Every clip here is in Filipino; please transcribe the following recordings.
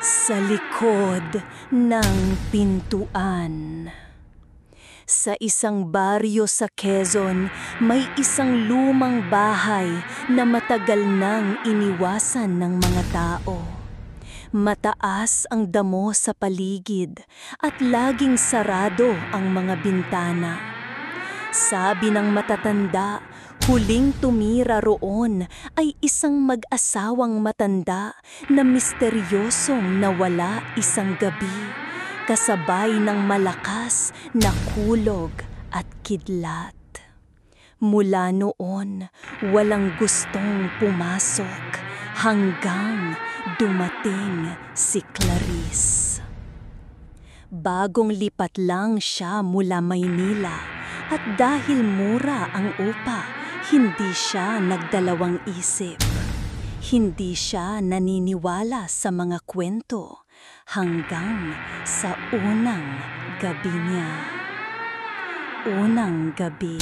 Sa likod ng pintuan. Sa isang baryo sa Quezon, may isang lumang bahay na matagal nang iniwasan ng mga tao. Mataas ang damo sa paligid at laging sarado ang mga bintana. Sabi ng matatanda, huling tumira roon ay isang mag-asawang matanda na misteryosong nawala isang gabi, kasabay ng malakas na kulog at kidlat. Mula noon, walang gustong pumasok hanggang dumating si Clarice. Bagong lipat lang siya mula Maynila at dahil mura ang upa, hindi siya nagdalawang isip. Hindi siya naniniwala sa mga kwento hanggang sa unang gabi niya. Unang gabi.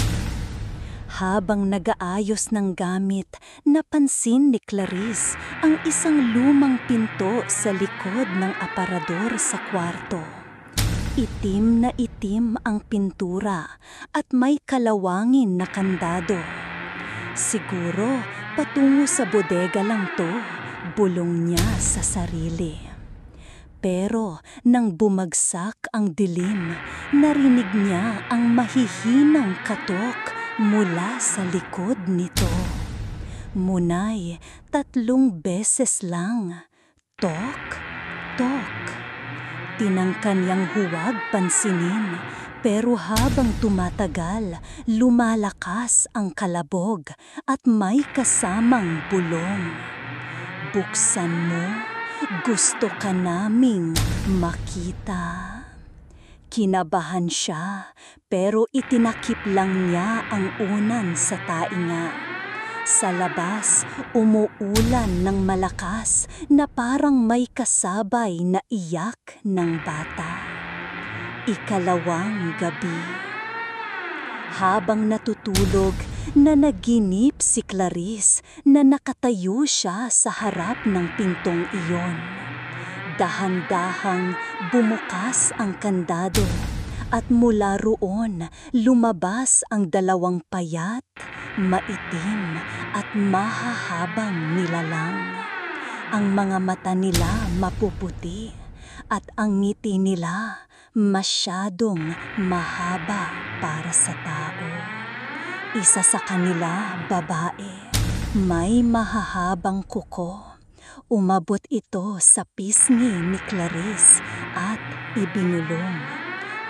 Habang nag-aayos ng gamit, napansin ni Clarice ang isang lumang pinto sa likod ng aparador sa kwarto. Itim na itim ang pintura at may kalawangin na kandado. Siguro patungo sa bodega lang to, bulong niya sa sarili. Pero nang bumagsak ang dilim, narinig niya ang mahihinang katok mula sa likod nito. Munay 3 beses lang. Tok, tok. Tinangkan niyang huwag pansinin, pero habang tumatagal, lumalakas ang kalabog at may kasamang bulong. Buksan mo, gusto ka naming makita. Kinabahan siya, pero itinakip lang niya ang unan sa tainga. Sa labas, umuulan ng malakas na parang may kasabay na iyak ng bata. Ikalawang gabi. Habang natutulog, nanaginip si Clarice na nakatayo siya sa harap ng pintong iyon. Dahan-dahang bumukas ang kandado at mula roon lumabas ang 2 payat, maitim at mahahabang nilalang. Ang mga mata nila mapuputi at ang ngiti nila masyadong mahaba para sa tao. Isa sa kanila babae, may mahahabang kuko. Umabot ito sa pisngi ni Clarice at ibinulong,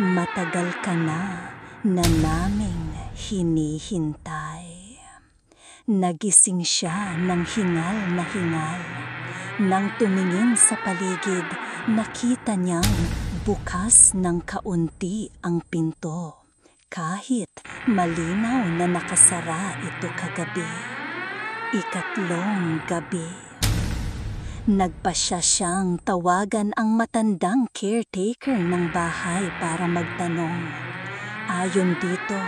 "Matagal ka na naming hinihintay." Nagising siya ng hingal na hingal. Nang tumingin sa paligid, nakita niyang bukas ng kaunti ang pinto, kahit malinaw na nakasara ito kagabi. Ikatlong gabi. Nagpasya siyang tawagan ang matandang caretaker ng bahay para magtanong. Ayon dito,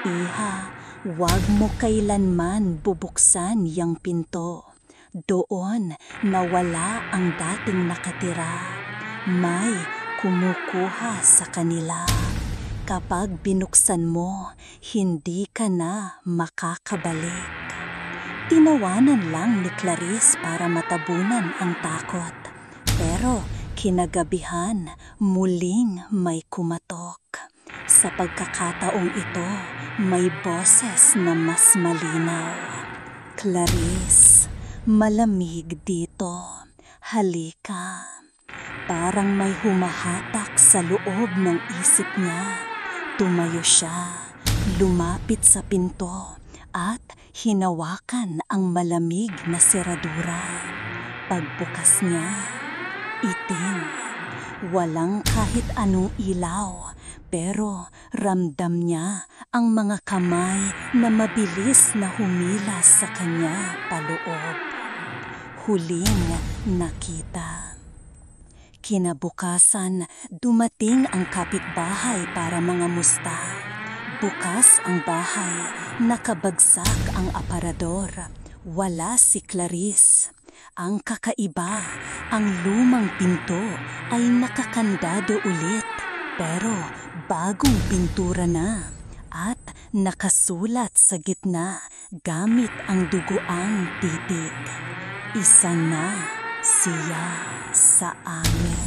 "Iha, huwag mo kailanman bubuksan yang pinto. Doon nawala ang dating nakatira. May kumukuha sa kanila. Kapag binuksan mo, hindi ka na makakabalik." Tinawanan lang ni Clarice para matabunan ang takot. Pero kinagabihan, muling may kumatok. Sa pagkakataong ito, may boses na mas malinaw. "Clarice, malamig dito. Halika." Parang may humahatak sa loob ng isip niya. Tumayo siya, lumapit sa pinto at hinawakan ang malamig na seradura. Pagbukas niya, itim. Walang kahit anong ilaw, pero ramdam niya ang mga kamay na mabilis na humilas sa kanya paloob. Huling nakita. Kinabukasan, dumating ang kapitbahay para mangamusta. Bukas ang bahay, nakabagsak ang aparador. Wala si Clarice. Ang kakaiba, ang lumang pinto ay nakakandado ulit, pero bagong pintura na at nakasulat sa gitna gamit ang dugoang titik. Isa na siya sa amin.